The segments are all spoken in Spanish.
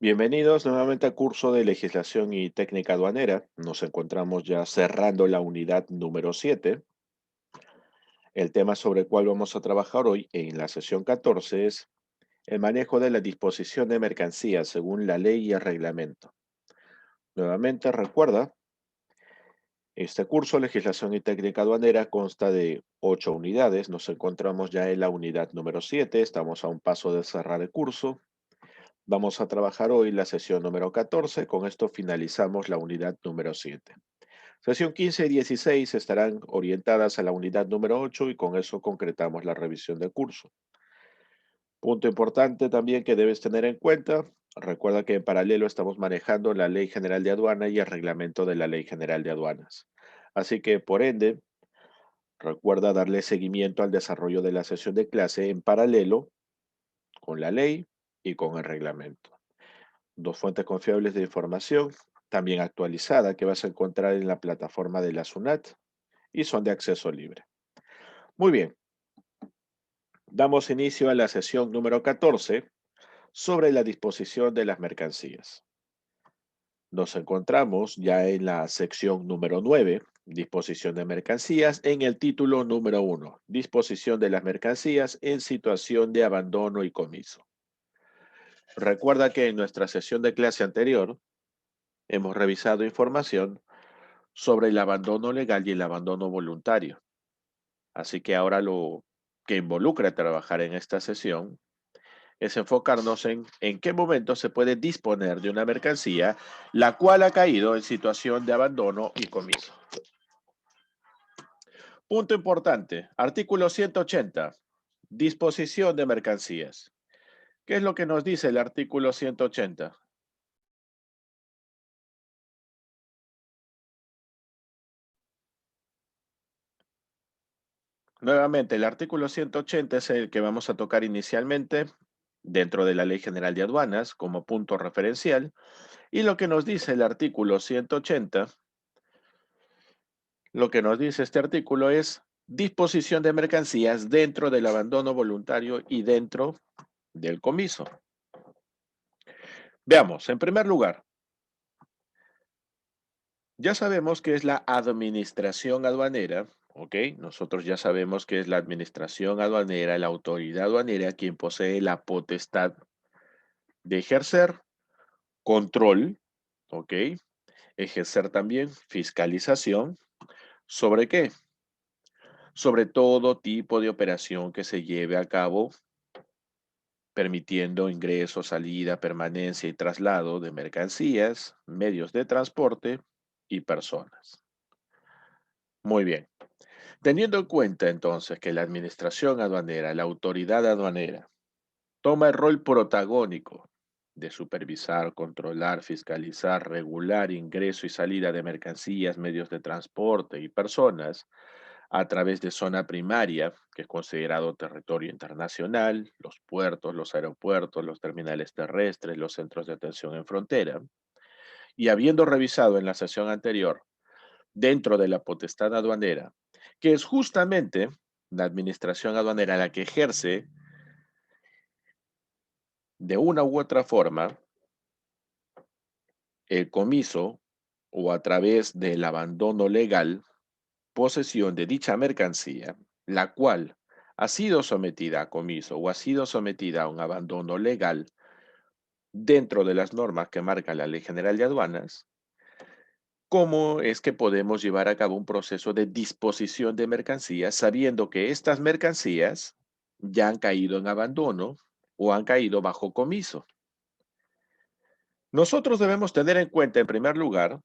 Bienvenidos nuevamente al curso de legislación y técnica aduanera. Nos encontramos ya cerrando la unidad número 7. El tema sobre el cual vamos a trabajar hoy en la sesión 14 es el manejo de la disposición de mercancías según la ley y el reglamento. Nuevamente recuerda, este curso legislación y técnica aduanera consta de 8 unidades. Nos encontramos ya en la unidad número 7. Estamos a un paso de cerrar el curso. Vamos a trabajar hoy la sesión número 14. Con esto finalizamos la unidad número 7. Sesión 15 y 16 estarán orientadas a la unidad número 8 y con eso concretamos la revisión del curso. Punto importante también que debes tener en cuenta. Recuerda que en paralelo estamos manejando la Ley General de Aduana y el reglamento de la Ley General de Aduanas. Así que, por ende, recuerda darle seguimiento al desarrollo de la sesión de clase en paralelo con la ley y con el reglamento. Dos fuentes confiables de información, también actualizada, que vas a encontrar en la plataforma de la SUNAT y son de acceso libre. Muy bien, damos inicio a la sesión número 14 sobre la disposición de las mercancías. Nos encontramos ya en la sección número 9, disposición de mercancías, en el título número 1, disposición de las mercancías en situación de abandono y comiso. Recuerda que en nuestra sesión de clase anterior hemos revisado información sobre el abandono legal y el abandono voluntario. Así que ahora lo que involucra trabajar en esta sesión es enfocarnos en qué momento se puede disponer de una mercancía la cual ha caído en situación de abandono y comiso. Punto importante, artículo 180, disposición de mercancías. ¿Qué es lo que nos dice el artículo 180? Nuevamente, el artículo 180 es el que vamos a tocar inicialmente dentro de la Ley General de Aduanas como punto referencial. Y lo que nos dice el artículo 180, lo que nos dice este artículo es disposición de mercancías dentro del abandono voluntario y dentro del comiso. Veamos, en primer lugar, ya sabemos que es la administración aduanera, ¿ok? Nosotros ya sabemos que es la administración aduanera, la autoridad aduanera quien posee la potestad de ejercer control, ¿ok? Ejercer también fiscalización. ¿Sobre qué? Sobre todo tipo de operación que se lleve a cabo, permitiendo ingreso, salida, permanencia y traslado de mercancías, medios de transporte y personas. Muy bien. Teniendo en cuenta entonces que la administración aduanera, la autoridad aduanera, toma el rol protagónico de supervisar, controlar, fiscalizar, regular ingreso y salida de mercancías, medios de transporte y personas a través de zona primaria, que es considerado territorio internacional, los puertos, los aeropuertos, los terminales terrestres, los centros de atención en frontera, y habiendo revisado en la sesión anterior, dentro de la potestad aduanera, que es justamente la administración aduanera la que ejerce de una u otra forma el comiso o a través del abandono legal, posesión de dicha mercancía, la cual ha sido sometida a comiso o ha sido sometida a un abandono legal dentro de las normas que marca la Ley General de Aduanas, ¿cómo es que podemos llevar a cabo un proceso de disposición de mercancías sabiendo que estas mercancías ya han caído en abandono o han caído bajo comiso? Nosotros debemos tener en cuenta, en primer lugar,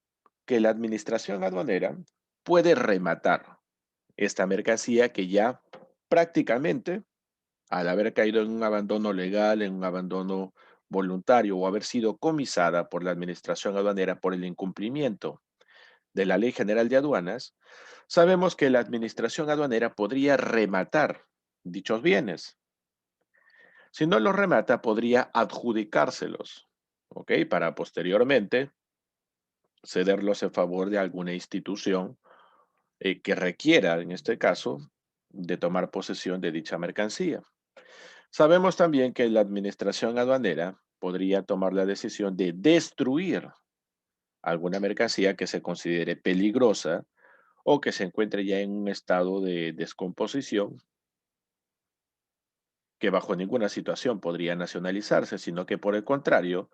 que la administración aduanera puede rematar esta mercancía que ya prácticamente, al haber caído en un abandono legal, en un abandono voluntario o haber sido comisada por la administración aduanera por el incumplimiento de la Ley General de Aduanas, sabemos que la administración aduanera podría rematar dichos bienes. Si no los remata, podría adjudicárselos, ¿ok? Para posteriormente cederlos en favor de alguna institución que requiera, en este caso, de tomar posesión de dicha mercancía. Sabemos también que la administración aduanera podría tomar la decisión de destruir alguna mercancía que se considere peligrosa o que se encuentre ya en un estado de descomposición, que bajo ninguna situación podría nacionalizarse, sino que por el contrario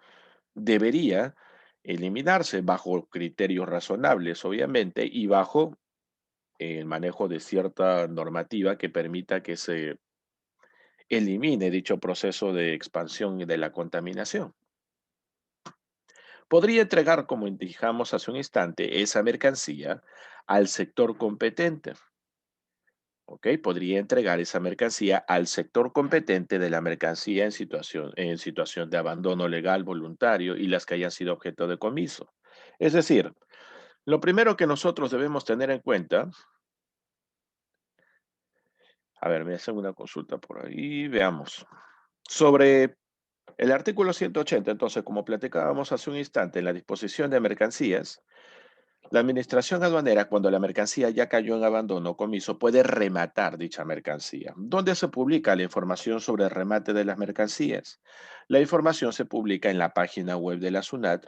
debería eliminarse bajo criterios razonables, obviamente, y bajo el manejo de cierta normativa que permita que se elimine dicho proceso de expansión y de la contaminación. Podría entregar, como indicamos hace un instante, esa mercancía al sector competente. ¿Ok? Podría entregar esa mercancía al sector competente de la mercancía en situación de abandono legal voluntario y las que hayan sido objeto de comiso. Es decir, lo primero que nosotros debemos tener en cuenta, a ver, me hacen una consulta por ahí, veamos. Sobre el artículo 180, entonces, como platicábamos hace un instante, en la disposición de mercancías, la administración aduanera, cuando la mercancía ya cayó en abandono o comiso, puede rematar dicha mercancía. ¿Dónde se publica la información sobre el remate de las mercancías? La información se publica en la página web de la SUNAT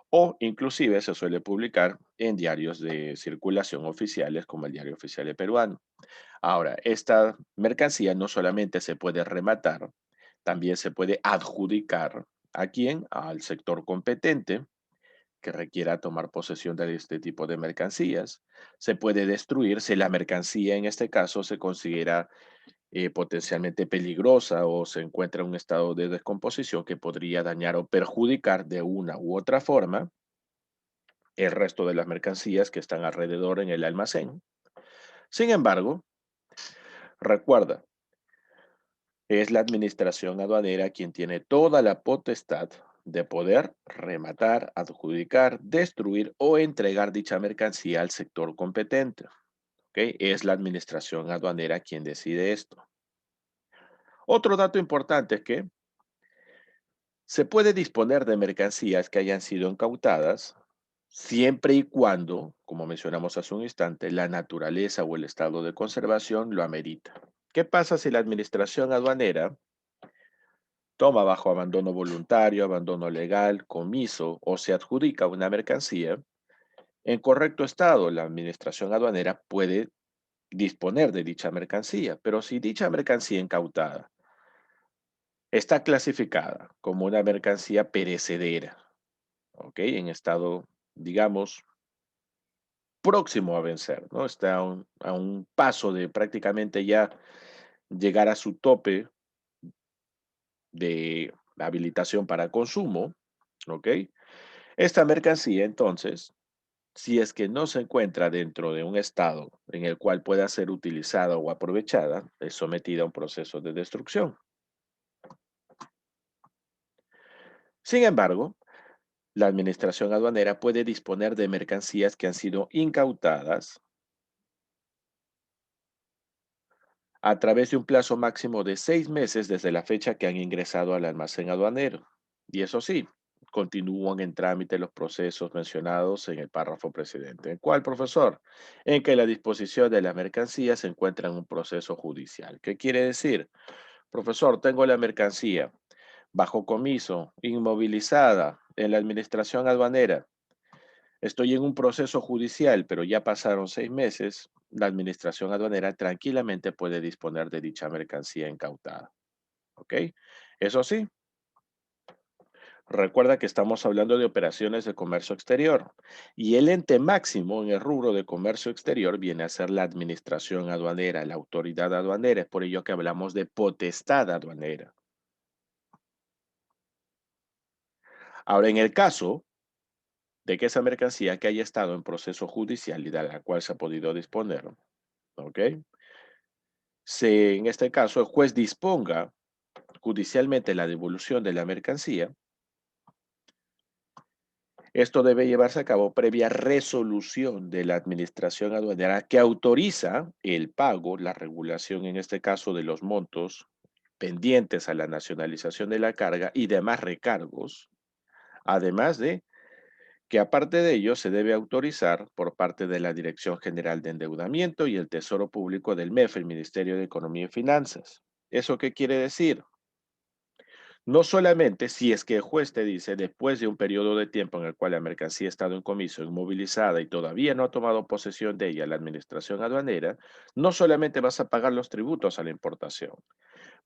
o inclusive se suele publicar en diarios de circulación oficiales como el Diario Oficial de Peruano. Ahora, esta mercancía no solamente se puede rematar, también se puede adjudicar. ¿A quién? Al sector competente que requiera tomar posesión de este tipo de mercancías. Se puede destruir si la mercancía en este caso se considera potencialmente peligrosa o se encuentra en un estado de descomposición que podría dañar o perjudicar de una u otra forma el resto de las mercancías que están alrededor en el almacén. Sin embargo, recuerda, es la administración aduanera quien tiene toda la potestad de poder rematar, adjudicar, destruir o entregar dicha mercancía al sector competente. ¿Ok? Es la administración aduanera quien decide esto. Otro dato importante es que se puede disponer de mercancías que hayan sido incautadas siempre y cuando, como mencionamos hace un instante, la naturaleza o el estado de conservación lo amerita. ¿Qué pasa si la administración aduanera toma bajo abandono voluntario, abandono legal, comiso o se adjudica una mercancía? En correcto estado, la administración aduanera puede disponer de dicha mercancía, pero si dicha mercancía incautada está clasificada como una mercancía perecedera, ¿ok? En estado, digamos, próximo a vencer, ¿no? Está a un paso de prácticamente ya llegar a su tope de habilitación para consumo, ¿ok? Esta mercancía, entonces, si es que no se encuentra dentro de un estado en el cual pueda ser utilizada o aprovechada, es sometida a un proceso de destrucción. Sin embargo, la administración aduanera puede disponer de mercancías que han sido incautadas a través de un plazo máximo de 6 meses desde la fecha que han ingresado al almacén aduanero. Y eso sí, continúan en trámite los procesos mencionados en el párrafo precedente. ¿En cuál, profesor? En que la disposición de la mercancía se encuentra en un proceso judicial. ¿Qué quiere decir? Profesor, tengo la mercancía bajo comiso, inmovilizada en la administración aduanera. Estoy en un proceso judicial, pero ya pasaron 6 meses. La administración aduanera tranquilamente puede disponer de dicha mercancía incautada. ¿Ok? Eso sí, recuerda que estamos hablando de operaciones de comercio exterior y el ente máximo en el rubro de comercio exterior viene a ser la administración aduanera, la autoridad aduanera. Es por ello que hablamos de potestad aduanera. Ahora, en el caso de que esa mercancía que haya estado en proceso judicial y de la cual se ha podido disponer, ¿ok? Si en este caso el juez disponga judicialmente la devolución de la mercancía, esto debe llevarse a cabo previa resolución de la administración aduanera que autoriza el pago, la regulación en este caso de los montos pendientes a la nacionalización de la carga y demás recargos, además de que aparte de ello se debe autorizar por parte de la Dirección General de Endeudamiento y el Tesoro Público del MEF, el Ministerio de Economía y Finanzas. ¿Eso qué quiere decir? No solamente si es que el juez te dice, después de un periodo de tiempo en el cual la mercancía ha estado en comiso, inmovilizada y todavía no ha tomado posesión de ella la administración aduanera, no solamente vas a pagar los tributos a la importación,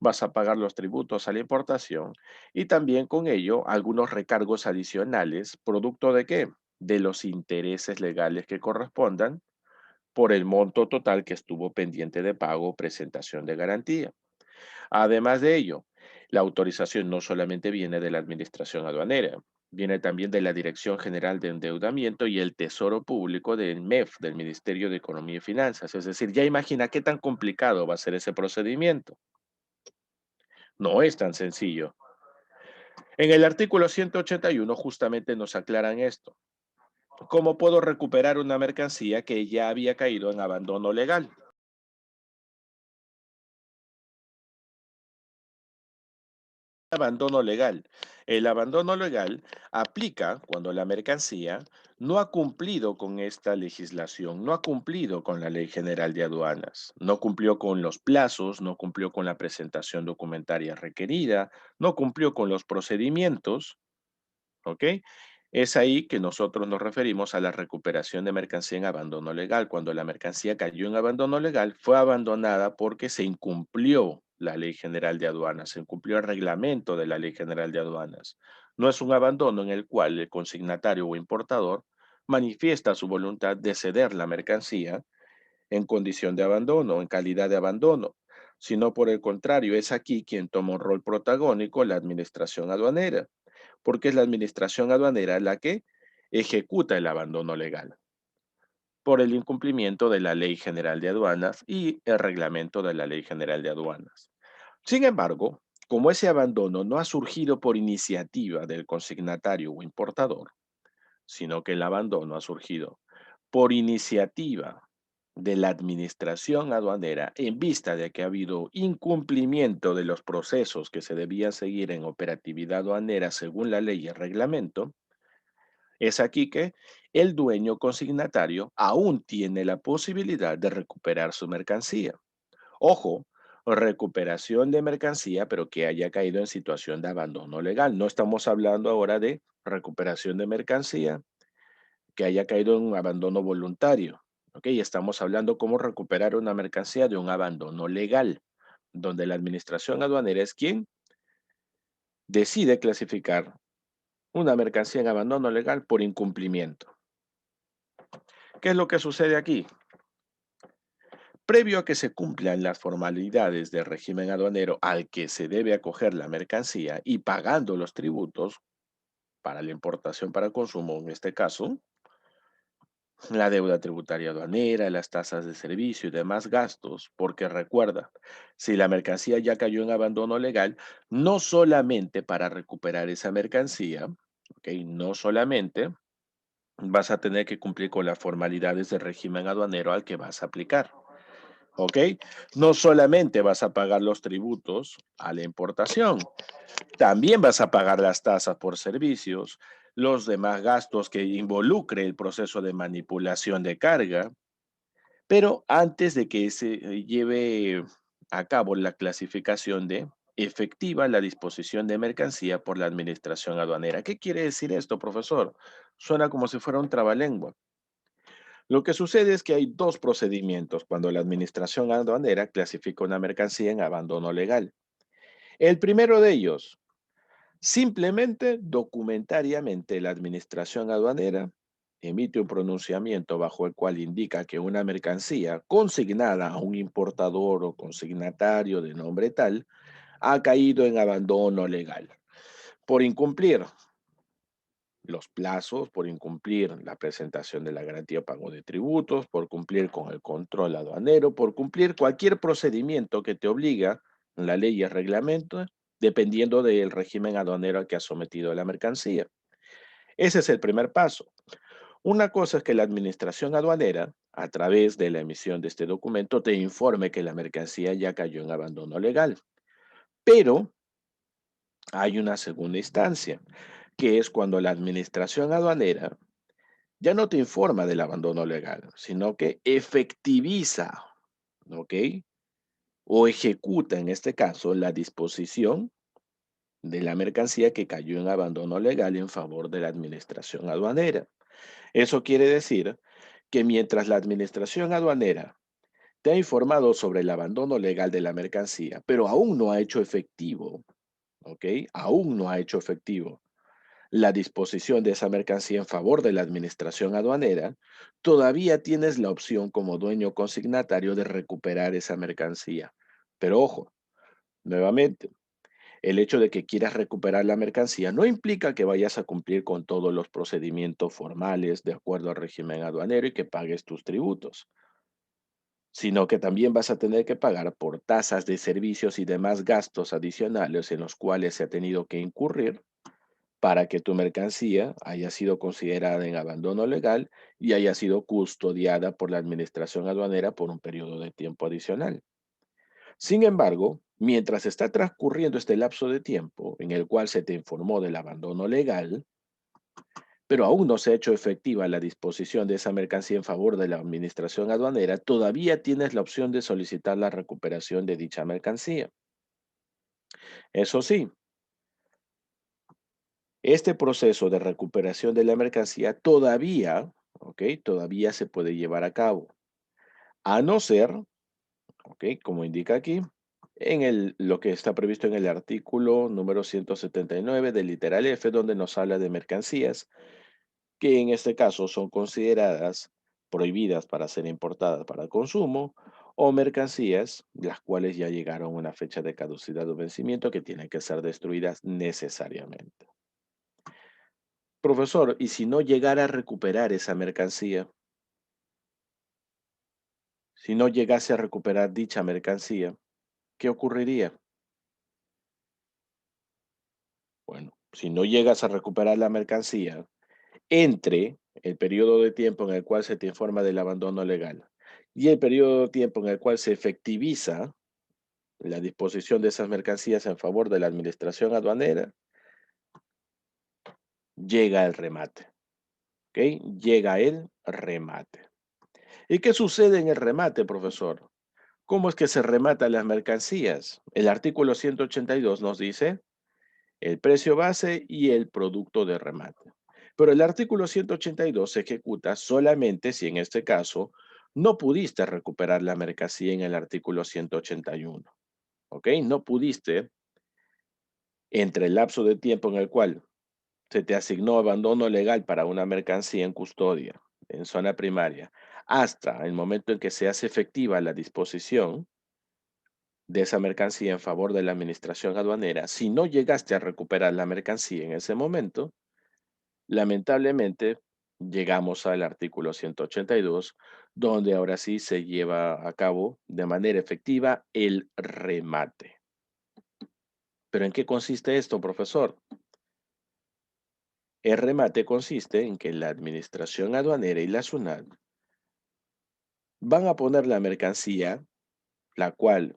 vas a pagar los tributos a la importación y también con ello algunos recargos adicionales, ¿producto de qué? De los intereses legales que correspondan por el monto total que estuvo pendiente de pago o presentación de garantía. Además de ello, la autorización no solamente viene de la Administración Aduanera, viene también de la Dirección General de Endeudamiento y el Tesoro Público del MEF, del Ministerio de Economía y Finanzas. Es decir, ya imagina qué tan complicado va a ser ese procedimiento. No es tan sencillo. En el artículo 181 justamente nos aclaran esto. ¿Cómo puedo recuperar una mercancía que ya había caído en abandono legal? Abandono legal. El abandono legal aplica cuando la mercancía no ha cumplido con esta legislación, no ha cumplido con la Ley General de Aduanas, no cumplió con los plazos, no cumplió con la presentación documentaria requerida, no cumplió con los procedimientos. ¿Ok? Es ahí que nosotros nos referimos a la recuperación de mercancía en abandono legal. Cuando la mercancía cayó en abandono legal, fue abandonada porque se incumplió la Ley General de Aduanas, se incumplió el reglamento de la Ley General de Aduanas. No es un abandono en el cual el consignatario o importador manifiesta su voluntad de ceder la mercancía en condición de abandono, en calidad de abandono, sino por el contrario, es aquí quien toma un rol protagónico la administración aduanera, porque es la administración aduanera la que ejecuta el abandono legal por el incumplimiento de la Ley General de Aduanas y el reglamento de la Ley General de Aduanas. Sin embargo, como ese abandono no ha surgido por iniciativa del consignatario o importador, sino que el abandono ha surgido por iniciativa de la administración aduanera en vista de que ha habido incumplimiento de los procesos que se debían seguir en operatividad aduanera según la ley y el reglamento, es aquí que el dueño consignatario aún tiene la posibilidad de recuperar su mercancía. Ojo, recuperación de mercancía, pero que haya caído en situación de abandono legal. No estamos hablando ahora de recuperación de mercancía que haya caído en un abandono voluntario. ¿Ok? Estamos hablando cómo recuperar una mercancía de un abandono legal, donde la administración aduanera es quien decide clasificar una mercancía en abandono legal por incumplimiento. ¿Qué es lo que sucede aquí? Previo a que se cumplan las formalidades del régimen aduanero al que se debe acoger la mercancía y pagando los tributos para la importación para consumo, en este caso, la deuda tributaria aduanera, las tasas de servicio y demás gastos, porque recuerda, si la mercancía ya cayó en abandono legal, no solamente para recuperar esa mercancía, ¿ok? No solamente vas a tener que cumplir con las formalidades del régimen aduanero al que vas a aplicar. ¿Ok? No solamente vas a pagar los tributos a la importación, también vas a pagar las tasas por servicios, los demás gastos que involucre el proceso de manipulación de carga, pero antes de que se lleve a cabo la clasificación de efectiva la disposición de mercancía por la administración aduanera. ¿Qué quiere decir esto, profesor? Suena como si fuera un trabalengua. Lo que sucede es que hay dos procedimientos cuando la administración aduanera clasifica una mercancía en abandono legal. El primero de ellos, simplemente documentariamente la administración aduanera emite un pronunciamiento bajo el cual indica que una mercancía consignada a un importador o consignatario de nombre tal ha caído en abandono legal por incumplir los plazos, por incumplir la presentación de la garantía de pago de tributos, por cumplir con el control aduanero, por cumplir cualquier procedimiento que te obliga la ley y el reglamento, dependiendo del régimen aduanero al que ha sometido la mercancía. Ese es el primer paso. Una cosa es que la administración aduanera, a través de la emisión de este documento, te informe que la mercancía ya cayó en abandono legal. Pero hay una segunda instancia, que es cuando la administración aduanera ya no te informa del abandono legal, sino que efectiviza, ¿ok? O ejecuta, en este caso, la disposición de la mercancía que cayó en abandono legal en favor de la administración aduanera. Eso quiere decir que mientras la administración aduanera te ha informado sobre el abandono legal de la mercancía, pero aún no ha hecho efectivo, ¿ok? Aún no ha hecho efectivo la disposición de esa mercancía en favor de la administración aduanera, todavía tienes la opción como dueño consignatario de recuperar esa mercancía. Pero ojo, nuevamente, el hecho de que quieras recuperar la mercancía no implica que vayas a cumplir con todos los procedimientos formales de acuerdo al régimen aduanero y que pagues tus tributos, sino que también vas a tener que pagar por tasas de servicios y demás gastos adicionales en los cuales se ha tenido que incurrir para que tu mercancía haya sido considerada en abandono legal y haya sido custodiada por la administración aduanera por un periodo de tiempo adicional. Sin embargo, mientras está transcurriendo este lapso de tiempo en el cual se te informó del abandono legal, pero aún no se ha hecho efectiva la disposición de esa mercancía en favor de la administración aduanera, todavía tienes la opción de solicitar la recuperación de dicha mercancía. Eso sí, este proceso de recuperación de la mercancía todavía, ¿ok? Todavía se puede llevar a cabo, a no ser, ¿ok? Como indica aquí, lo que está previsto en el artículo número 179 del literal F, donde nos habla de mercancías que en este caso son consideradas prohibidas para ser importadas para consumo o mercancías las cuales ya llegaron a una fecha de caducidad o vencimiento que tienen que ser destruidas necesariamente. Profesor, ¿y si no llegara a recuperar esa mercancía? Si no llegase a recuperar dicha mercancía, ¿qué ocurriría? Bueno, si no llegas a recuperar la mercancía, entre el periodo de tiempo en el cual se te informa del abandono legal y el periodo de tiempo en el cual se efectiviza la disposición de esas mercancías en favor de la administración aduanera, llega el remate, ¿ok? Llega el remate. ¿Y qué sucede en el remate, profesor? ¿Cómo es que se rematan las mercancías? El artículo 182 nos dice el precio base y el producto de remate. Pero el artículo 182 se ejecuta solamente si en este caso no pudiste recuperar la mercancía en el artículo 181. ¿Ok? No pudiste, entre el lapso de tiempo en el cual se te asignó abandono legal para una mercancía en custodia, en zona primaria, hasta el momento en que se hace efectiva la disposición de esa mercancía en favor de la administración aduanera, si no llegaste a recuperar la mercancía en ese momento, lamentablemente llegamos al artículo 182, donde ahora sí se lleva a cabo de manera efectiva el remate. ¿Pero en qué consiste esto, profesor? El remate consiste en que la administración aduanera y la SUNAT van a poner la mercancía, la cual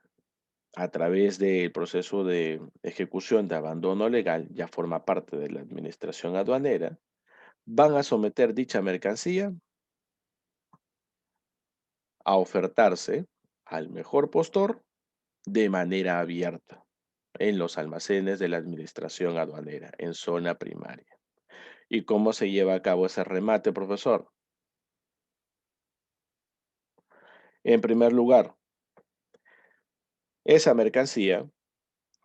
a través del proceso de ejecución de abandono legal ya forma parte de la administración aduanera, van a someter dicha mercancía a ofertarse al mejor postor de manera abierta en los almacenes de la administración aduanera, en zona primaria. ¿Y cómo se lleva a cabo ese remate, profesor? En primer lugar, esa mercancía,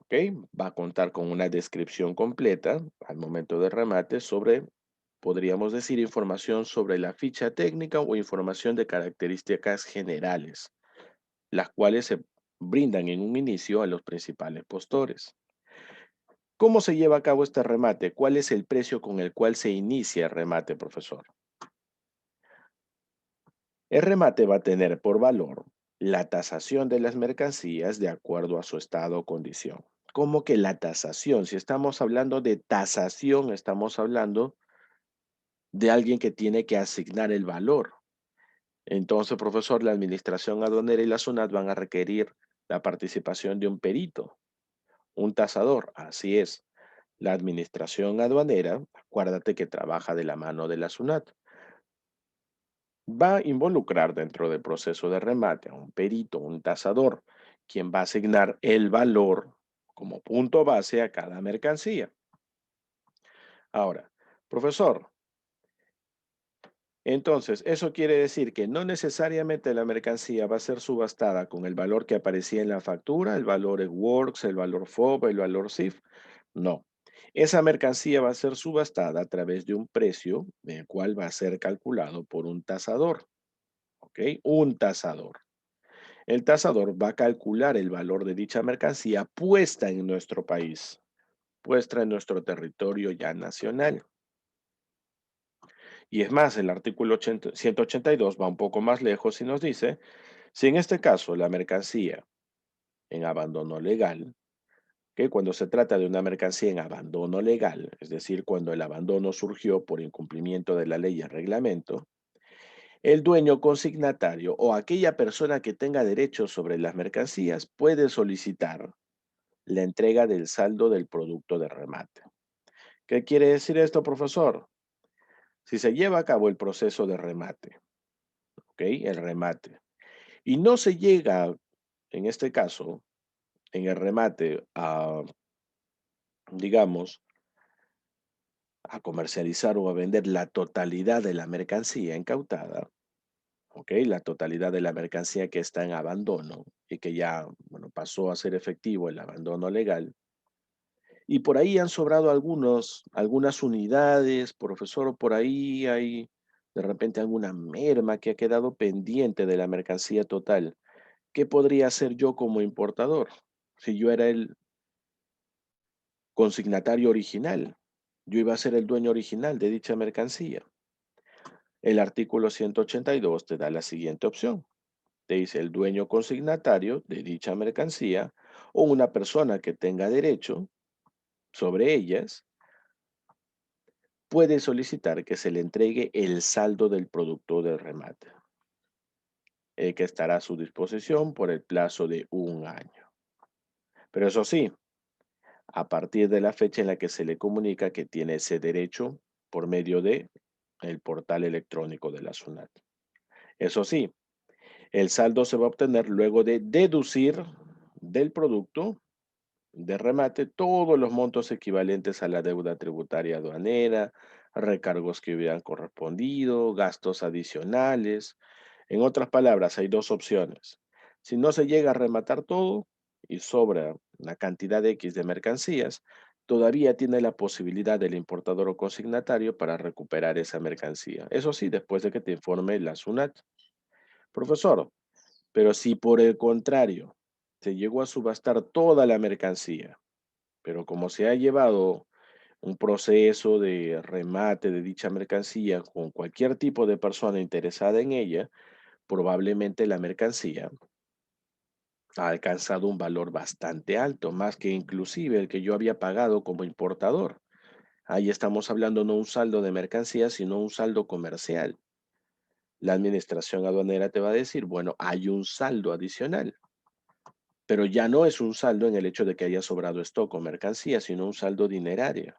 ¿ok? Va a contar con una descripción completa al momento del remate sobre, podríamos decir, información sobre la ficha técnica o información de características generales, las cuales se brindan en un inicio a los principales postores. ¿Cómo se lleva a cabo este remate? ¿Cuál es el precio con el cual se inicia el remate, profesor? El remate va a tener por valor la tasación de las mercancías de acuerdo a su estado o condición. ¿Cómo que la tasación? Si estamos hablando de tasación, estamos hablando de alguien que tiene que asignar el valor. Entonces, profesor, la administración aduanera y la SUNAT van a requerir la participación de un perito, un tasador. Así es. La administración aduanera, acuérdate que trabaja de la mano de la SUNAT, va a involucrar dentro del proceso de remate a un perito, un tasador, quien va a asignar el valor como punto base a cada mercancía. Ahora, profesor, entonces, eso quiere decir que no necesariamente la mercancía va a ser subastada con el valor que aparecía en la factura, el valor Works, el valor FOB, el valor CIF. No. Esa mercancía va a ser subastada a través de un precio, el cual va a ser calculado por un tasador. ¿Ok? Un tasador. El tasador va a calcular el valor de dicha mercancía puesta en nuestro país, puesta en nuestro territorio ya nacional. Y es más, el artículo 182 va un poco más lejos y nos dice, si en este caso la mercancía en abandono legal, que cuando se trata de una mercancía en abandono legal, es decir, cuando el abandono surgió por incumplimiento de la ley y el reglamento, el dueño consignatario o aquella persona que tenga derechos sobre las mercancías puede solicitar la entrega del saldo del producto de remate. ¿Qué quiere decir esto, profesor? Si se lleva a cabo el proceso de remate, ¿ok? El remate, y no se llega, en este caso, en el remate a, digamos, a comercializar o a vender la totalidad de la mercancía incautada, ¿ok? La totalidad de la mercancía que está en abandono y que ya, bueno, pasó a ser efectivo el abandono legal. Y por ahí han sobrado algunas unidades, profesor, por ahí hay de repente alguna merma que ha quedado pendiente de la mercancía total. ¿Qué podría hacer yo como importador si yo era el consignatario original? Yo iba a ser el dueño original de dicha mercancía. El artículo 182 te da la siguiente opción. Te dice el dueño consignatario de dicha mercancía o una persona que tenga derecho sobre ellas puede solicitar que se le entregue el saldo del producto de remate, que estará a su disposición por el plazo de un año. Pero eso sí, a partir de la fecha en la que se le comunica que tiene ese derecho por medio de el portal electrónico de la SUNAT. Eso sí, el saldo se va a obtener luego de deducir del producto de remate todos los montos equivalentes a la deuda tributaria aduanera, recargos que hubieran correspondido, gastos adicionales. En otras palabras, hay dos opciones. Si no se llega a rematar todo y sobra una cantidad X de mercancías, todavía tiene la posibilidad del importador o consignatario para recuperar esa mercancía. Eso sí, después de que te informe la SUNAT. Profesor, pero si por el contrario se llegó a subastar toda la mercancía, pero como se ha llevado un proceso de remate de dicha mercancía con cualquier tipo de persona interesada en ella, probablemente la mercancía ha alcanzado un valor bastante alto, más que inclusive el que yo había pagado como importador. Ahí estamos hablando no un saldo de mercancía, sino un saldo comercial. La administración aduanera te va a decir, bueno, hay un saldo adicional, pero ya no es un saldo en el hecho de que haya sobrado stock o mercancía, sino un saldo dinerario.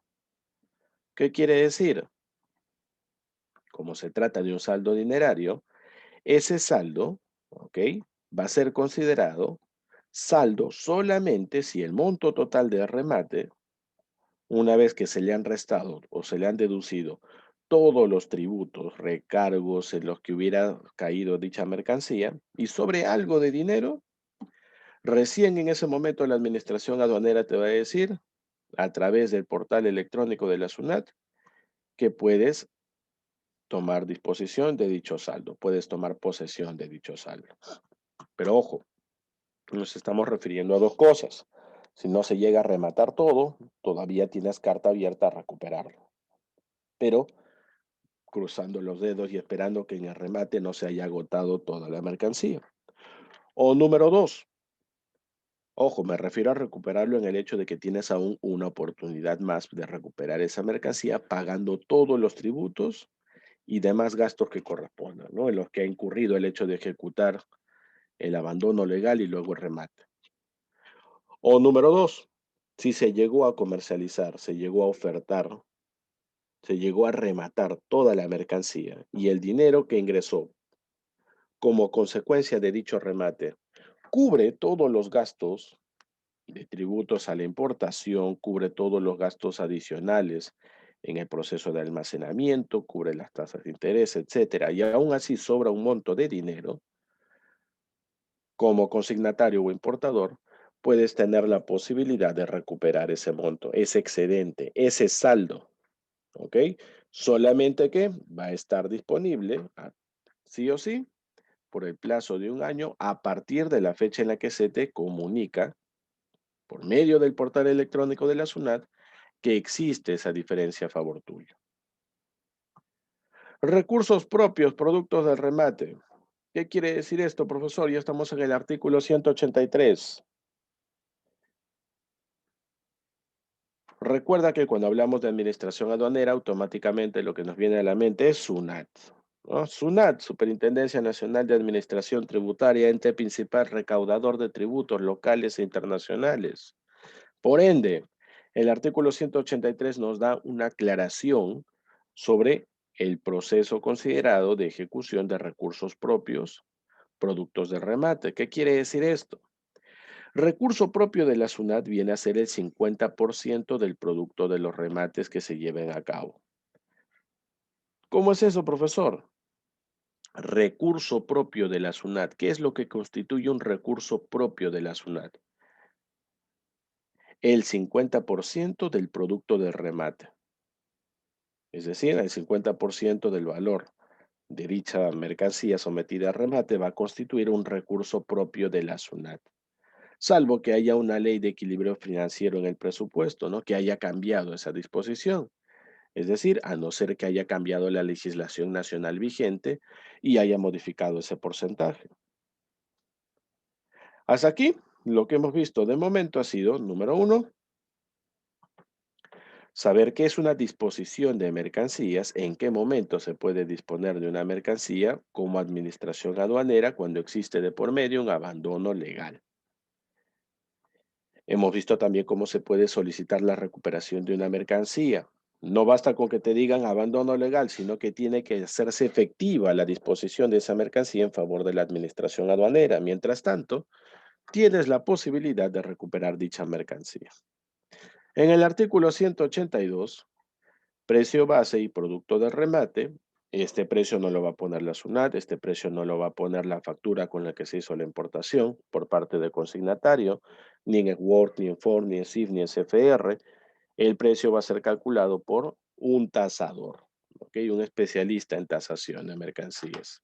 ¿Qué quiere decir? Como se trata de un saldo dinerario, ese saldo, ¿ok? Va a ser considerado saldo solamente si el monto total de remate, una vez que se le han restado o se le han deducido todos los tributos, recargos en los que hubiera caído dicha mercancía, y sobre algo de dinero, recién en ese momento la administración aduanera te va a decir, a través del portal electrónico de la SUNAT, que puedes tomar disposición de dicho saldo, puedes tomar posesión de dicho saldo. Pero ojo, nos estamos refiriendo a dos cosas. Si no se llega a rematar todo, todavía tienes carta abierta a recuperarlo. Pero cruzando los dedos y esperando que en el remate no se haya agotado toda la mercancía. O número dos, ojo, me refiero a recuperarlo en el hecho de que tienes aún una oportunidad más de recuperar esa mercancía pagando todos los tributos y demás gastos que correspondan, ¿no? En los que ha incurrido el hecho de ejecutar el abandono legal y luego el remate. O número dos, si se llegó a comercializar, se llegó a ofertar, se llegó a rematar toda la mercancía y el dinero que ingresó como consecuencia de dicho remate cubre todos los gastos de tributos a la importación cubre todos los gastos adicionales en el proceso de almacenamiento, cubre las tasas de interés, etcétera, y aún así sobra un monto de dinero, como consignatario o importador, puedes tener la posibilidad de recuperar ese monto, ese excedente, ese saldo, ¿ok? Solamente que va a estar disponible, sí o sí, por el plazo de un año a partir de la fecha en la que se te comunica por medio del portal electrónico de la SUNAT que existe esa diferencia a favor tuyo. Recursos propios, productos del remate. ¿Qué quiere decir esto, profesor? Ya estamos en el artículo 183. Recuerda que cuando hablamos de administración aduanera, automáticamente lo que nos viene a la mente es SUNAT, ¿no? SUNAT, Superintendencia Nacional de Administración Tributaria, ente principal recaudador de tributos locales e internacionales. Por ende, el artículo 183 nos da una aclaración sobre el proceso considerado de ejecución de recursos propios, productos de remate. ¿Qué quiere decir esto? Recurso propio de la SUNAT viene a ser el 50% del producto de los remates que se lleven a cabo. ¿Cómo es eso, profesor? Recurso propio de la SUNAT. ¿Qué es lo que constituye un recurso propio de la SUNAT? El 50% del producto del remate. Es decir, el 50% del valor de dicha mercancía sometida a remate va a constituir un recurso propio de la SUNAT, salvo que haya una ley de equilibrio financiero en el presupuesto, ¿no? Que haya cambiado esa disposición. Es decir, a no ser que haya cambiado la legislación nacional vigente y haya modificado ese porcentaje. Hasta aquí, lo que hemos visto de momento ha sido, número uno, saber qué es una disposición de mercancías, en qué momento se puede disponer de una mercancía como administración aduanera cuando existe de por medio un abandono legal. Hemos visto también cómo se puede solicitar la recuperación de una mercancía. No basta con que te digan abandono legal, sino que tiene que hacerse efectiva la disposición de esa mercancía en favor de la administración aduanera. Mientras tanto, tienes la posibilidad de recuperar dicha mercancía. En el artículo 182, precio base y producto de remate. Este precio no lo va a poner la SUNAT, este precio no lo va a poner la factura con la que se hizo la importación por parte del consignatario, ni en Word, ni en Form, ni en CIF, ni en CFR. El precio va a ser calculado por un tasador, ¿ok? Un especialista en tasación de mercancías.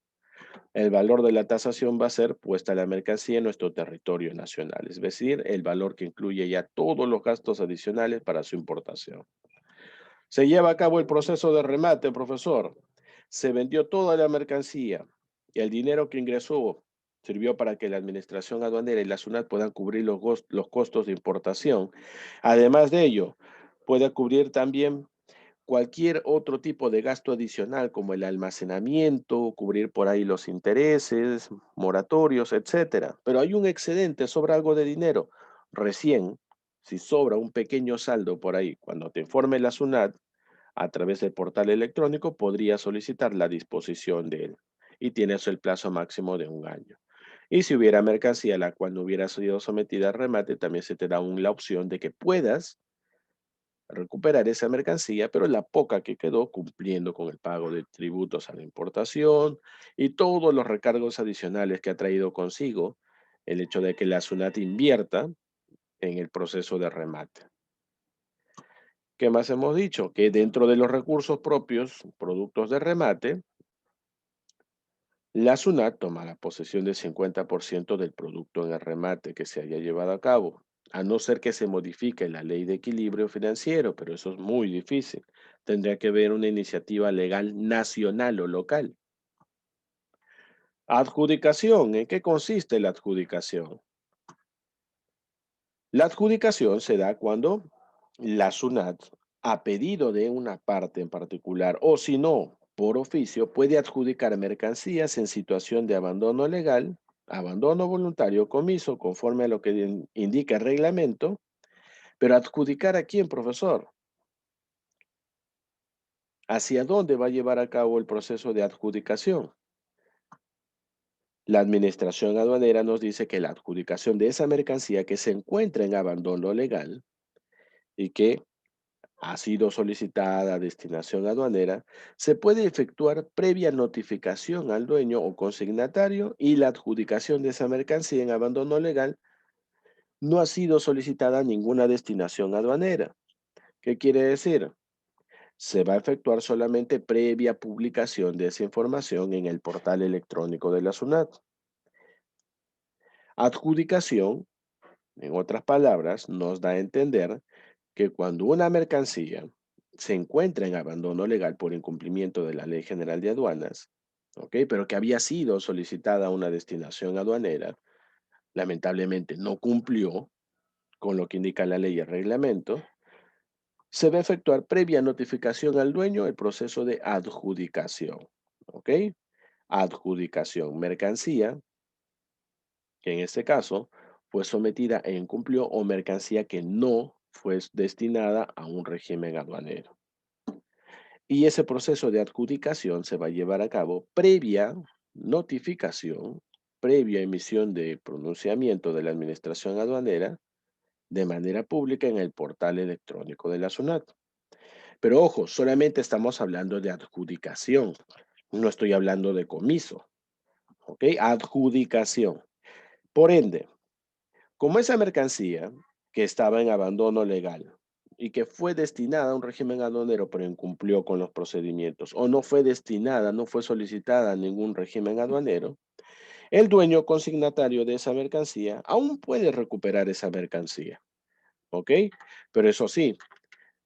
El valor de la tasación va a ser puesta la mercancía en nuestro territorio nacional, es decir, el valor que incluye ya todos los gastos adicionales para su importación. Se lleva a cabo el proceso de remate, profesor. Se vendió toda la mercancía y el dinero que ingresó sirvió para que la administración aduanera y la SUNAT puedan cubrir los costos de importación. Además de ello, puede cubrir también cualquier otro tipo de gasto adicional como el almacenamiento, cubrir por ahí los intereses, moratorios, etcétera. Pero hay un excedente, sobra algo de dinero. Recién, si sobra un pequeño saldo por ahí, cuando te informe la SUNAT, a través del portal electrónico podría solicitar la disposición de él y tienes el plazo máximo de un año. Y si hubiera mercancía la cual no hubiera sido sometida a remate, también se te da la opción de que puedas recuperar esa mercancía, pero la poca que quedó cumpliendo con el pago de tributos a la importación y todos los recargos adicionales que ha traído consigo el hecho de que la SUNAT invierta en el proceso de remate. ¿Qué más hemos dicho? Que dentro de los recursos propios, productos de remate, la SUNAT toma la posesión del 50% del producto en el remate que se haya llevado a cabo, a no ser que se modifique la ley de equilibrio financiero, pero eso es muy difícil. Tendría que haber una iniciativa legal nacional o local. Adjudicación. ¿En qué consiste la adjudicación? La adjudicación se da cuando la SUNAT, a pedido de una parte en particular, o si no, por oficio, puede adjudicar mercancías en situación de abandono legal, abandono voluntario, comiso, conforme a lo que indica el reglamento, pero adjudicar a quién, profesor, hacia dónde va a llevar a cabo el proceso de adjudicación. La administración aduanera nos dice que la adjudicación de esa mercancía que se encuentra en abandono legal y que ha sido solicitada a destinación aduanera, se puede efectuar previa notificación al dueño o consignatario y la adjudicación de esa mercancía en abandono legal no ha sido solicitada a ninguna destinación aduanera. ¿Qué quiere decir? Se va a efectuar solamente previa publicación de esa información en el portal electrónico de la SUNAT. Adjudicación, en otras palabras, nos da a entender que cuando una mercancía se encuentra en abandono legal por incumplimiento de la Ley General de Aduanas, ¿ok? Pero que había sido solicitada a una destinación aduanera, lamentablemente no cumplió con lo que indica la ley y el reglamento, se va a efectuar previa notificación al dueño el proceso de adjudicación, ¿ok? Adjudicación, mercancía, que en este caso fue sometida e incumplió o mercancía que no fue destinada a un régimen aduanero. Y ese proceso de adjudicación se va a llevar a cabo previa notificación, previa emisión de pronunciamiento de la Administración Aduanera de manera pública en el portal electrónico de la SUNAT. Pero ojo, solamente estamos hablando de adjudicación, no estoy hablando de comiso, ¿ok? Adjudicación. Por ende, como esa mercancía que estaba en abandono legal y que fue destinada a un régimen aduanero pero incumplió con los procedimientos o no fue destinada, no fue solicitada a ningún régimen aduanero, el dueño consignatario de esa mercancía aún puede recuperar esa mercancía, ¿ok? Pero eso sí,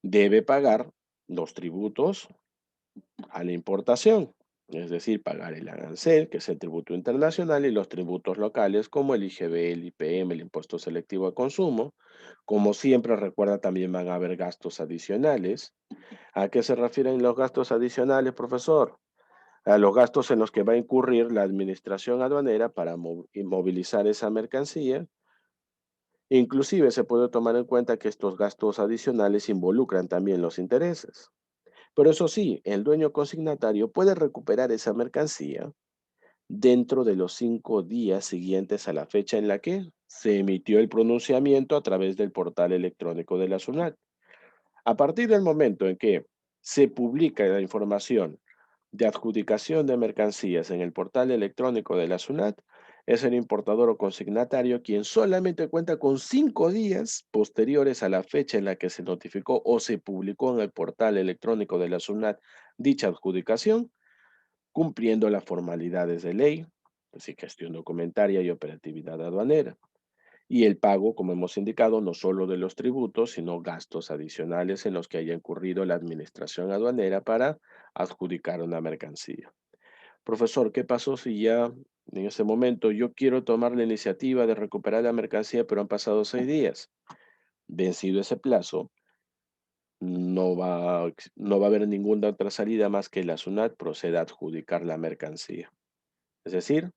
debe pagar los tributos a la importación, es decir, pagar el arancel, que es el tributo internacional, y los tributos locales como el IGB, el IPM, el impuesto selectivo al consumo. Como siempre, recuerda, también van a haber gastos adicionales. ¿A qué se refieren los gastos adicionales, profesor? A los gastos en los que va a incurrir la administración aduanera para movilizar esa mercancía. Inclusive se puede tomar en cuenta que estos gastos adicionales involucran también los intereses. Pero eso sí, el dueño consignatario puede recuperar esa mercancía dentro de los 5 días siguientes a la fecha en la que se emitió el pronunciamiento a través del portal electrónico de la SUNAT. A partir del momento en que se publica la información de adjudicación de mercancías en el portal electrónico de la SUNAT, es el importador o consignatario quien solamente cuenta con 5 días posteriores a la fecha en la que se notificó o se publicó en el portal electrónico de la SUNAT dicha adjudicación, cumpliendo las formalidades de ley, así gestión documentaria y operatividad aduanera. Y el pago, como hemos indicado, no solo de los tributos, sino gastos adicionales en los que haya incurrido la administración aduanera para adjudicar una mercancía. Profesor, ¿qué pasó si ya en ese momento yo quiero tomar la iniciativa de recuperar la mercancía, pero han pasado 6 días? Vencido ese plazo, no va a haber ninguna otra salida más que la SUNAT proceda a adjudicar la mercancía. Es decir,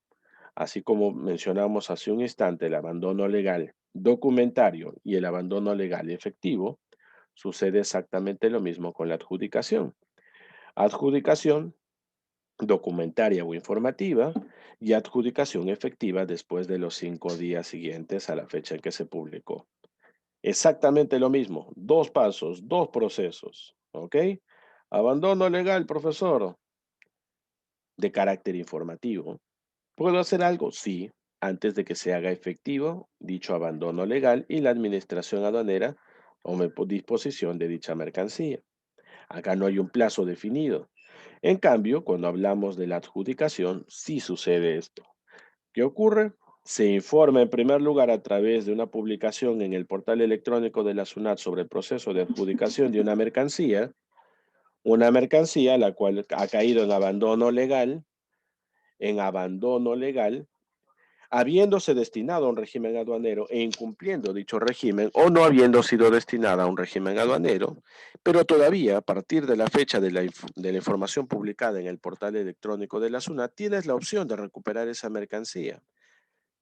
así como mencionamos hace un instante, el abandono legal documentario y el abandono legal efectivo, sucede exactamente lo mismo con la adjudicación. Adjudicación documentaria o informativa y adjudicación efectiva después de los 5 días siguientes a la fecha en que se publicó. Exactamente lo mismo, 2 pasos, 2 procesos, ¿ok? Abandono legal, profesor, de carácter informativo. ¿Puedo hacer algo? Sí, antes de que se haga efectivo dicho abandono legal y la administración aduanera tome disposición de dicha mercancía. Acá no hay un plazo definido. En cambio, cuando hablamos de la adjudicación, sí sucede esto. ¿Qué ocurre? Se informa en primer lugar a través de una publicación en el portal electrónico de la SUNAT sobre el proceso de adjudicación de una mercancía la cual ha caído en abandono legal, habiéndose destinado a un régimen aduanero e incumpliendo dicho régimen o no habiendo sido destinada a un régimen aduanero, pero todavía a partir de la fecha de la información publicada en el portal electrónico de la SUNAT, tienes la opción de recuperar esa mercancía,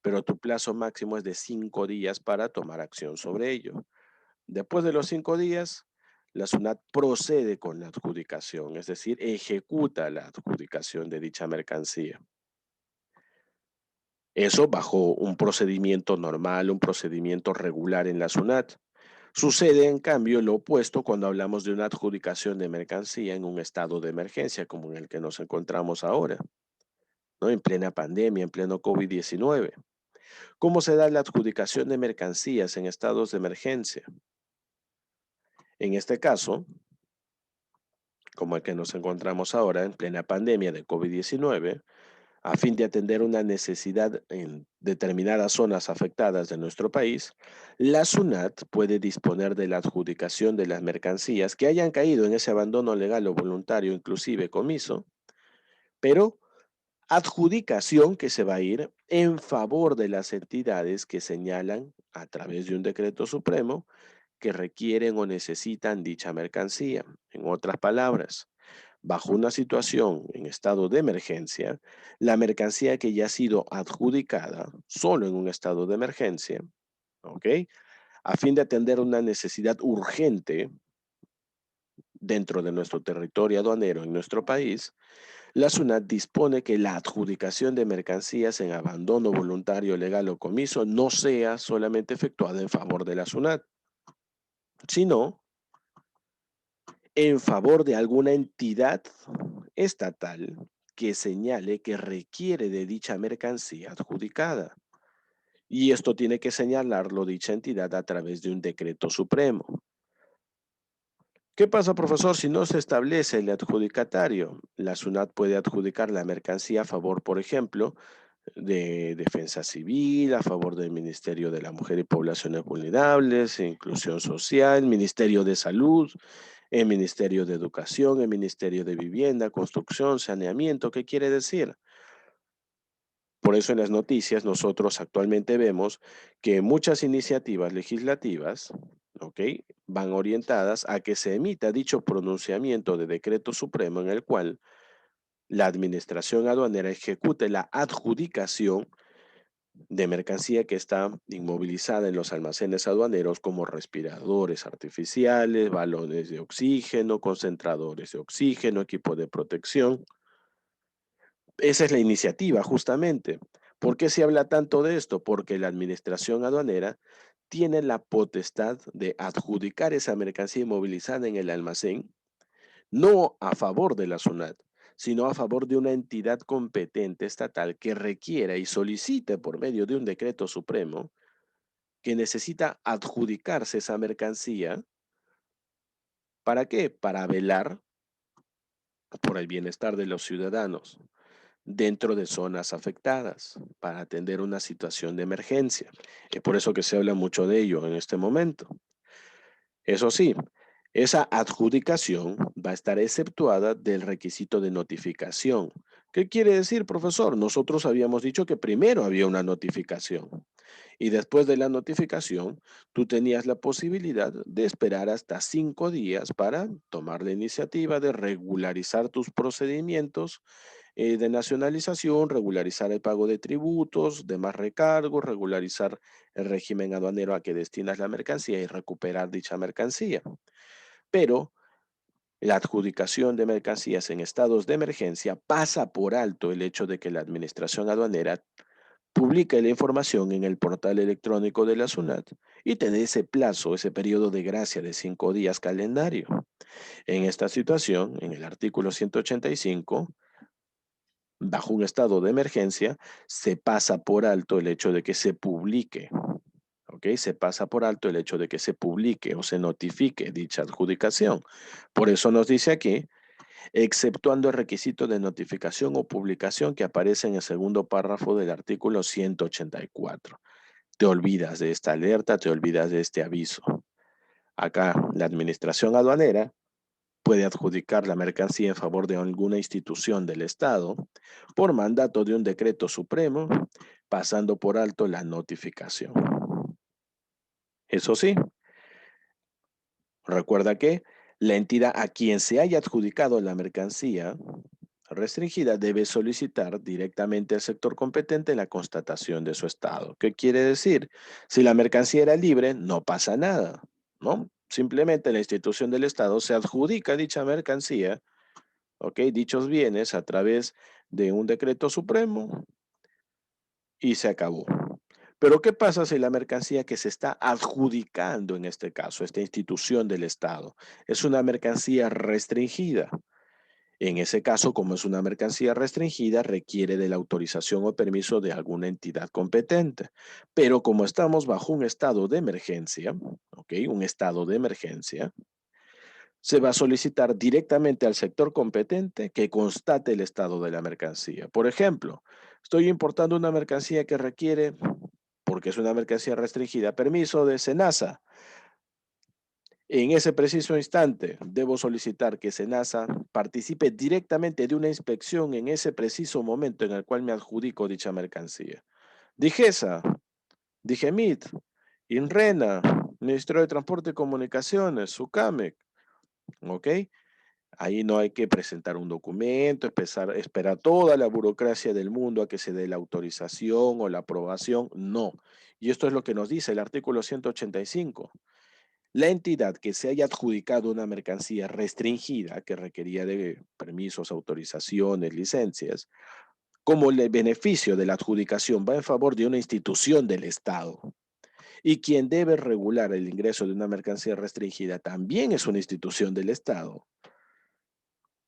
pero tu plazo máximo es de 5 días para tomar acción sobre ello. Después de los 5 días, la SUNAT procede con la adjudicación, es decir, ejecuta la adjudicación de dicha mercancía. Eso bajo un procedimiento normal, un procedimiento regular en la SUNAT. Sucede, en cambio, lo opuesto cuando hablamos de una adjudicación de mercancía en un estado de emergencia, como en el que nos encontramos ahora, ¿no? En plena pandemia, en pleno COVID-19. ¿Cómo se da la adjudicación de mercancías en estados de emergencia? En este caso, como el que nos encontramos ahora, en plena pandemia de COVID-19, a fin de atender una necesidad en determinadas zonas afectadas de nuestro país, la SUNAT puede disponer de la adjudicación de las mercancías que hayan caído en ese abandono legal o voluntario, inclusive comiso, pero adjudicación que se va a ir en favor de las entidades que señalan a través de un decreto supremo que requieren o necesitan dicha mercancía. En otras palabras, bajo una situación en estado de emergencia, la mercancía que ya ha sido adjudicada solo en un estado de emergencia, ¿ok? A fin de atender una necesidad urgente dentro de nuestro territorio aduanero en nuestro país, la SUNAT dispone que la adjudicación de mercancías en abandono voluntario, legal o comiso no sea solamente efectuada en favor de la SUNAT, sino en favor de alguna entidad estatal que señale que requiere de dicha mercancía adjudicada. Y esto tiene que señalarlo dicha entidad a través de un decreto supremo. ¿Qué pasa, profesor, si no se establece el adjudicatario? La SUNAT puede adjudicar la mercancía a favor, por ejemplo, de Defensa Civil, a favor del Ministerio de la Mujer y Poblaciones Vulnerables, Inclusión Social, Ministerio de Salud, el Ministerio de Educación, el Ministerio de Vivienda, Construcción, Saneamiento. ¿Qué quiere decir? Por eso en las noticias nosotros actualmente vemos que muchas iniciativas legislativas, ¿ok?, van orientadas a que se emita dicho pronunciamiento de decreto supremo en el cual la administración aduanera ejecute la adjudicación de mercancía que está inmovilizada en los almacenes aduaneros como respiradores artificiales, balones de oxígeno, concentradores de oxígeno, equipo de protección. Esa es la iniciativa, justamente. ¿Por qué se habla tanto de esto? Porque la administración aduanera tiene la potestad de adjudicar esa mercancía inmovilizada en el almacén, no a favor de la SUNAT, sino a favor de una entidad competente estatal que requiera y solicite por medio de un decreto supremo que necesita adjudicarse esa mercancía. ¿Para qué? Para velar por el bienestar de los ciudadanos dentro de zonas afectadas, para atender una situación de emergencia. Es por eso que se habla mucho de ello en este momento. Eso sí, esa adjudicación va a estar exceptuada del requisito de notificación. ¿Qué quiere decir, profesor? Nosotros habíamos dicho que primero había una notificación y después de la notificación tú tenías la posibilidad de esperar hasta 5 días para tomar la iniciativa de regularizar tus procedimientos de nacionalización, regularizar el pago de tributos, demás recargos, regularizar el régimen aduanero a que destinas la mercancía y recuperar dicha mercancía. Pero la adjudicación de mercancías en estados de emergencia pasa por alto el hecho de que la administración aduanera publique la información en el portal electrónico de la SUNAT y te dé ese plazo, ese periodo de gracia de 5 días calendario. En esta situación, en el artículo 185, bajo un estado de emergencia, se pasa por alto el hecho de que se publique, ¿ok? Se pasa por alto el hecho de que se publique o se notifique dicha adjudicación. Por eso nos dice aquí, exceptuando el requisito de notificación o publicación que aparece en el segundo párrafo del artículo 184. Te olvidas de esta alerta, te olvidas de este aviso. Acá, la administración aduanera puede adjudicar la mercancía en favor de alguna institución del Estado por mandato de un decreto supremo, pasando por alto la notificación. Eso sí, recuerda que la entidad a quien se haya adjudicado la mercancía restringida debe solicitar directamente al sector competente la constatación de su estado. ¿Qué quiere decir? Si la mercancía era libre, no pasa nada, ¿no? Simplemente la institución del Estado se adjudica dicha mercancía, ¿ok?, dichos bienes a través de un decreto supremo y se acabó. Pero ¿qué pasa si la mercancía que se está adjudicando en este caso, esta institución del Estado, es una mercancía restringida? En ese caso, como es una mercancía restringida, requiere de la autorización o permiso de alguna entidad competente. Pero como estamos bajo un estado de emergencia, ¿ok? Un estado de emergencia, se va a solicitar directamente al sector competente que constate el estado de la mercancía. Por ejemplo, estoy importando una mercancía que requiere, porque es una mercancía restringida, permiso de SENASA. En ese preciso instante, debo solicitar que SENASA participe directamente de una inspección en ese preciso momento en el cual me adjudico dicha mercancía. DIGESA, DIGEMIT, INRENA, Ministerio de Transporte y Comunicaciones, SUCAMEC, ¿ok? Ahí no hay que presentar un documento, esperar toda la burocracia del mundo a que se dé la autorización o la aprobación, no. Y esto es lo que nos dice el artículo 185. La entidad que se haya adjudicado una mercancía restringida que requería de permisos, autorizaciones, licencias, como el beneficio de la adjudicación va en favor de una institución del Estado y quien debe regular el ingreso de una mercancía restringida también es una institución del Estado.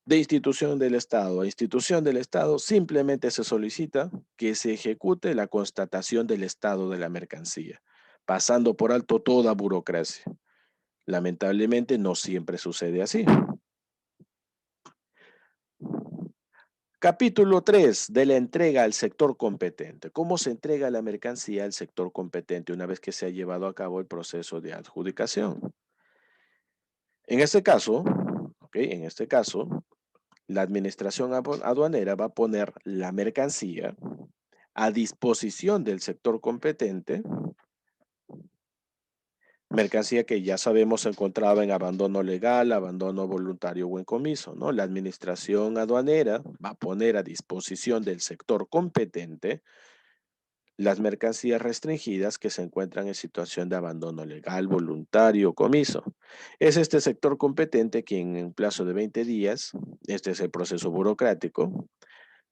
De institución del Estado a institución del Estado simplemente se solicita que se ejecute la constatación del estado de la mercancía, pasando por alto toda burocracia. Lamentablemente no siempre sucede así. Capítulo 3 de la entrega al sector competente. ¿Cómo se entrega la mercancía al sector competente una vez que se ha llevado a cabo el proceso de adjudicación? En este caso, en este caso, la administración aduanera va a poner la mercancía a disposición del sector competente, mercancía que ya sabemos se encontraba en abandono legal, abandono voluntario o en comiso, ¿no? La administración aduanera va a poner a disposición del sector competente las mercancías restringidas que se encuentran en situación de abandono legal, voluntario o comiso. Es este sector competente quien en plazo de 20 días, este es el proceso burocrático,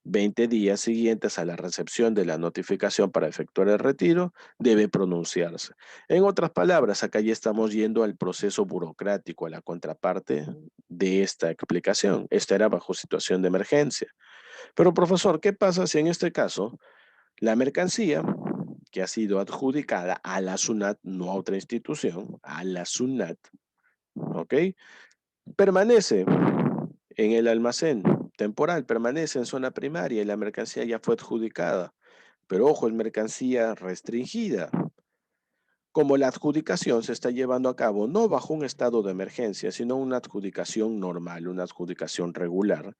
20 días siguientes a la recepción de la notificación para efectuar el retiro, debe pronunciarse. En otras palabras, acá ya estamos yendo al proceso burocrático, a la contraparte de esta explicación. Esta era bajo situación de emergencia. Pero, profesor, ¿qué pasa si en este caso la mercancía que ha sido adjudicada a la SUNAT, no a otra institución, a la SUNAT, ¿ok? Permanece en el almacén temporal, permanece en zona primaria y la mercancía ya fue adjudicada. Pero ojo, es mercancía restringida. Como la adjudicación se está llevando a cabo no bajo un estado de emergencia, sino una adjudicación normal, una adjudicación regular.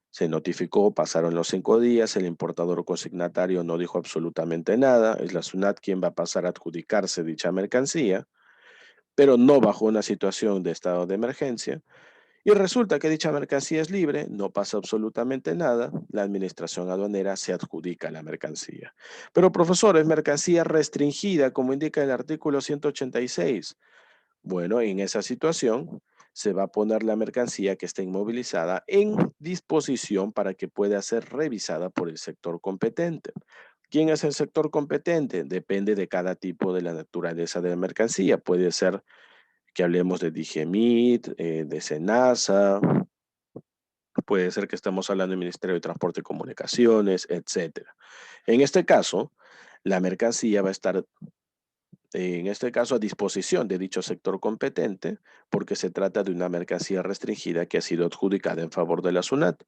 Se notificó, pasaron los 5 días, el importador o consignatario no dijo absolutamente nada, es la SUNAT quien va a pasar a adjudicarse dicha mercancía, pero no bajo una situación de estado de emergencia. Y resulta que dicha mercancía es libre, no pasa absolutamente nada, la administración aduanera se adjudica la mercancía. Pero profesor, es mercancía restringida, como indica el artículo 186. Bueno, en esa situación se va a poner la mercancía que está inmovilizada en disposición para que pueda ser revisada por el sector competente. ¿Quién es el sector competente? Depende de cada tipo de la naturaleza de la mercancía. Puede ser que hablemos de Digemit, de Senasa, puede ser que estemos hablando del Ministerio de Transporte y Comunicaciones, etcétera. En este caso, la mercancía va a estar, en este caso, a disposición de dicho sector competente, porque se trata de una mercancía restringida que ha sido adjudicada en favor de la SUNAT.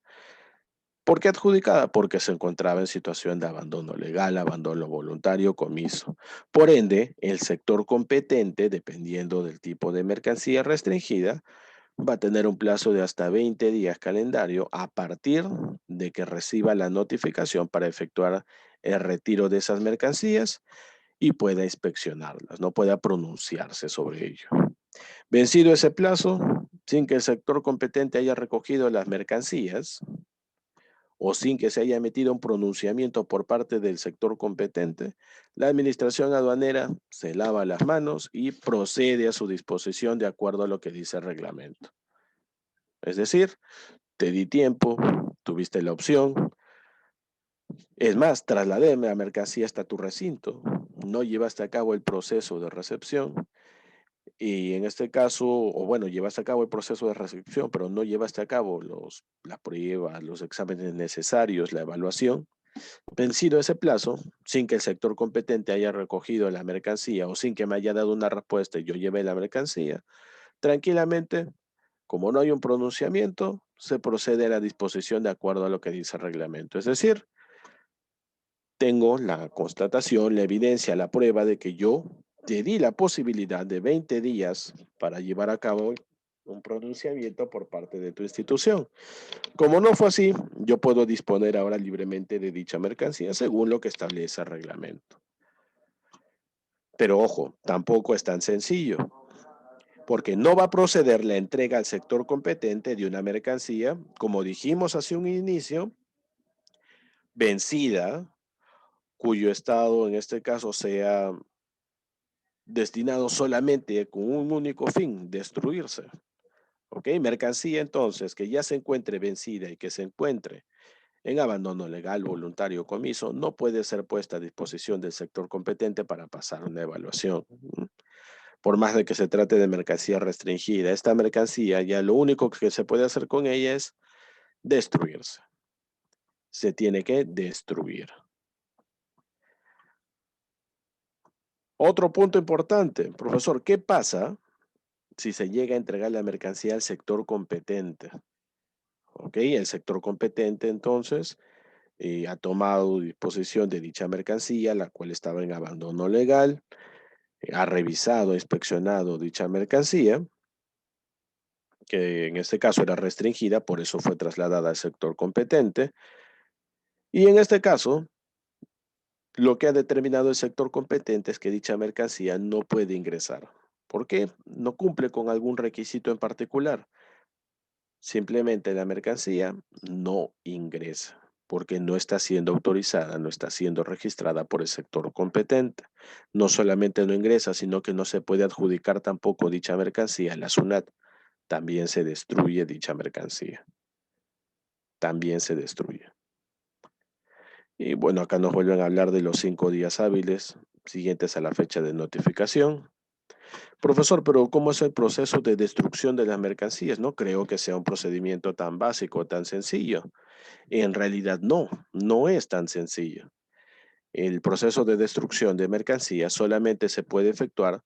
¿Por qué adjudicada? Porque se encontraba en situación de abandono legal, abandono voluntario, comiso. Por ende, el sector competente, dependiendo del tipo de mercancía restringida, va a tener un plazo de hasta 20 días calendario a partir de que reciba la notificación para efectuar el retiro de esas mercancías y pueda inspeccionarlas, no pueda pronunciarse sobre ello. Vencido ese plazo, sin que el sector competente haya recogido las mercancías o sin que se haya emitido un pronunciamiento por parte del sector competente, la administración aduanera se lava las manos y procede a su disposición de acuerdo a lo que dice el reglamento. Es decir, te di tiempo, tuviste la opción, Es más, trasladé la mercancía hasta tu recinto. No llevaste a cabo el proceso de recepción y en este caso, o bueno, llevaste a cabo el proceso de recepción, pero no llevaste a cabo las pruebas, los exámenes necesarios, la evaluación. Vencido ese plazo, sin que el sector competente haya recogido la mercancía o sin que me haya dado una respuesta y yo llevé la mercancía, tranquilamente, como no hay un pronunciamiento, se procede a la disposición de acuerdo a lo que dice el reglamento. Es decir, tengo la constatación, la evidencia, la prueba de que yo te di la posibilidad de 20 días para llevar a cabo un pronunciamiento por parte de tu institución. Como no fue así, yo puedo disponer ahora libremente de dicha mercancía según lo que establece el reglamento. Pero ojo, tampoco es tan sencillo, porque no va a proceder la entrega al sector competente de una mercancía, como dijimos hace un inicio, vencida, cuyo estado en este caso sea destinado solamente con un único fin, destruirse. ¿Ok? Mercancía entonces que ya se encuentre vencida y que se encuentre en abandono legal, voluntario o comiso, no puede ser puesta a disposición del sector competente para pasar una evaluación. Por más de que se trate de mercancía restringida, esta mercancía ya lo único que se puede hacer con ella es destruirse. Se tiene que destruir. Otro punto importante, profesor, ¿qué pasa si se llega a entregar la mercancía al sector competente? ¿Ok? El sector competente entonces ha tomado disposición de dicha mercancía, la cual estaba en abandono legal, ha revisado, inspeccionado dicha mercancía, que en este caso era restringida, por eso fue trasladada al sector competente. Y en este caso, lo que ha determinado el sector competente es que dicha mercancía no puede ingresar. ¿Por qué? No cumple con algún requisito en particular. Simplemente la mercancía no ingresa porque no está siendo autorizada, no está siendo registrada por el sector competente. No solamente no ingresa, sino que no se puede adjudicar tampoco dicha mercancía a la SUNAT. También se destruye dicha mercancía. También se destruye. Y bueno, acá nos vuelven a hablar de los 5 días hábiles siguientes a la fecha de notificación. Profesor, pero ¿cómo es el proceso de destrucción de las mercancías? No creo que sea un procedimiento tan básico, tan sencillo. En realidad no, no es tan sencillo. El proceso de destrucción de mercancías solamente se puede efectuar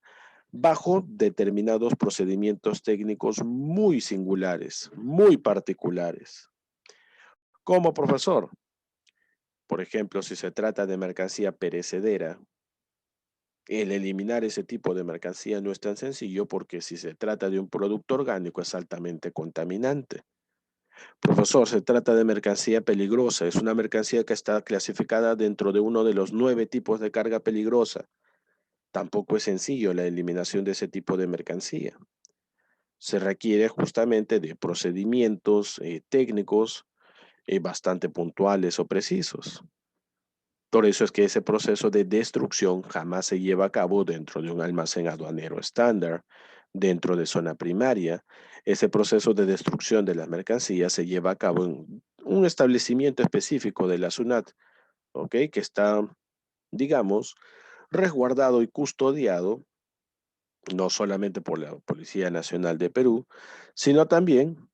bajo determinados procedimientos técnicos muy singulares, muy particulares. Como profesor, por ejemplo, si se trata de mercancía perecedera, el eliminar ese tipo de mercancía no es tan sencillo porque si se trata de un producto orgánico es altamente contaminante. Profesor, se trata de mercancía peligrosa. Es una mercancía que está clasificada dentro de uno de los 9 tipos de carga peligrosa. Tampoco es sencillo la eliminación de ese tipo de mercancía. Se requiere justamente de procedimientos técnicos bastante puntuales o precisos. Por eso es que ese proceso de destrucción jamás se lleva a cabo dentro de un almacén aduanero estándar, dentro de zona primaria. Ese proceso de destrucción de las mercancías se lleva a cabo en un establecimiento específico de la SUNAT, ¿ok? Que está, digamos, resguardado y custodiado no solamente por la Policía Nacional de Perú, sino también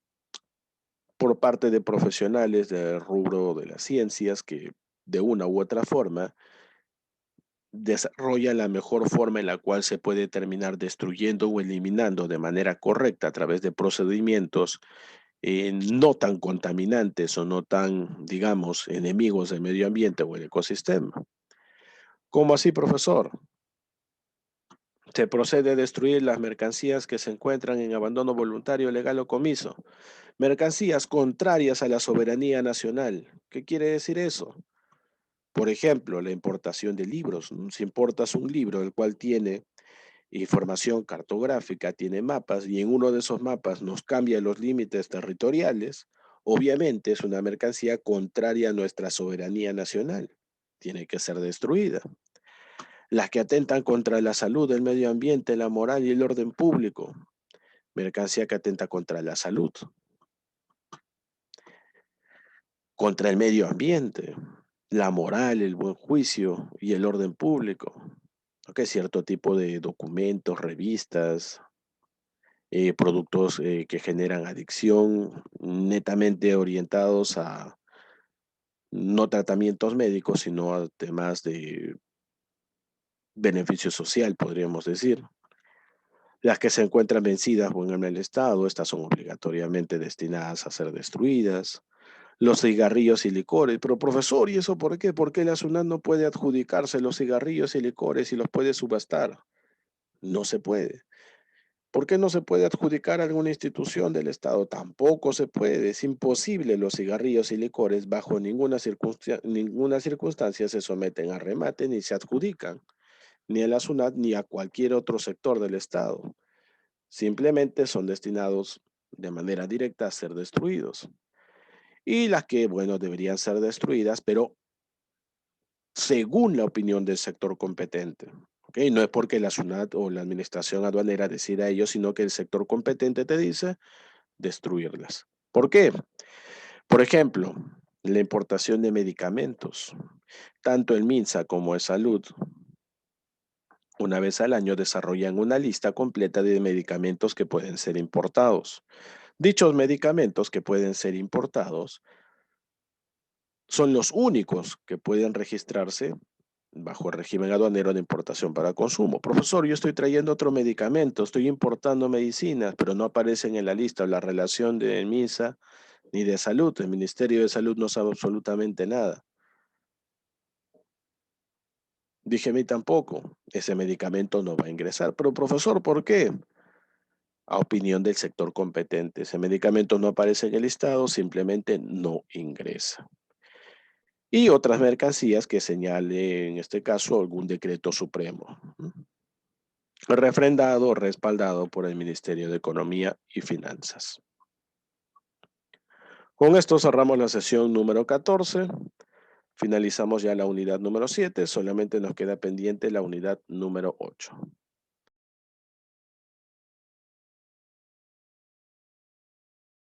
por parte de profesionales del rubro de las ciencias que de una u otra forma desarrolla la mejor forma en la cual se puede terminar destruyendo o eliminando de manera correcta a través de procedimientos no tan contaminantes o no tan, digamos, enemigos del medio ambiente o el ecosistema. ¿Cómo así, profesor? Se procede a destruir las mercancías que se encuentran en abandono voluntario, legal o comiso. Mercancías contrarias a la soberanía nacional. ¿Qué quiere decir eso? Por ejemplo, la importación de libros. ¿No? Si importas un libro el cual tiene información cartográfica, tiene mapas y en uno de esos mapas nos cambia los límites territoriales, obviamente es una mercancía contraria a nuestra soberanía nacional. Tiene que ser destruida. Las que atentan contra la salud, el medio ambiente, la moral y el orden público. Mercancía que atenta contra la salud, contra el medio ambiente. la moral, el buen juicio y el orden público. Ok, cierto tipo de documentos, revistas, productos que generan adicción, netamente orientados a no tratamientos médicos, sino a temas de beneficio social, podríamos decir. Las que se encuentran vencidas o en el estado, estas son obligatoriamente destinadas a ser destruidas. Los cigarrillos y licores. Pero profesor, ¿y eso por qué? ¿Por qué la SUNAT no puede adjudicarse los cigarrillos y licores y los puede subastar? No se puede. ¿Por qué no se puede adjudicar a alguna institución del Estado? Tampoco se puede. Es imposible. Los cigarrillos y licores bajo ninguna circunstancia se someten a remate ni se adjudican, ni a la SUNAT ni a cualquier otro sector del Estado. Simplemente son destinados de manera directa a ser destruidos. Y las que, bueno, deberían ser destruidas, pero según la opinión del sector competente. ¿Ok? No es porque la SUNAT o la administración aduanera decida ello, sino que el sector competente te dice destruirlas. ¿Por qué? Por ejemplo, la importación de medicamentos. Tanto el MINSA como el Salud, una vez al año, desarrollan una lista completa de medicamentos que pueden ser importados. Dichos medicamentos que pueden ser importados son los únicos que pueden registrarse bajo el régimen aduanero de importación para consumo. Profesor, yo estoy trayendo otro medicamento, estoy importando medicinas, pero no aparecen en la lista o la relación de MINSA ni de salud. El Ministerio de Salud no sabe absolutamente nada. Dije, a mí tampoco, ese medicamento no va a ingresar. Pero profesor, ¿por qué? A opinión del sector competente, ese medicamento no aparece en el listado, simplemente no ingresa. Y otras mercancías que señale, en este caso, algún decreto supremo, refrendado o respaldado por el Ministerio de Economía y Finanzas. Con esto cerramos la sesión número 14. Finalizamos ya la unidad número 7. Solamente nos queda pendiente la unidad número 8.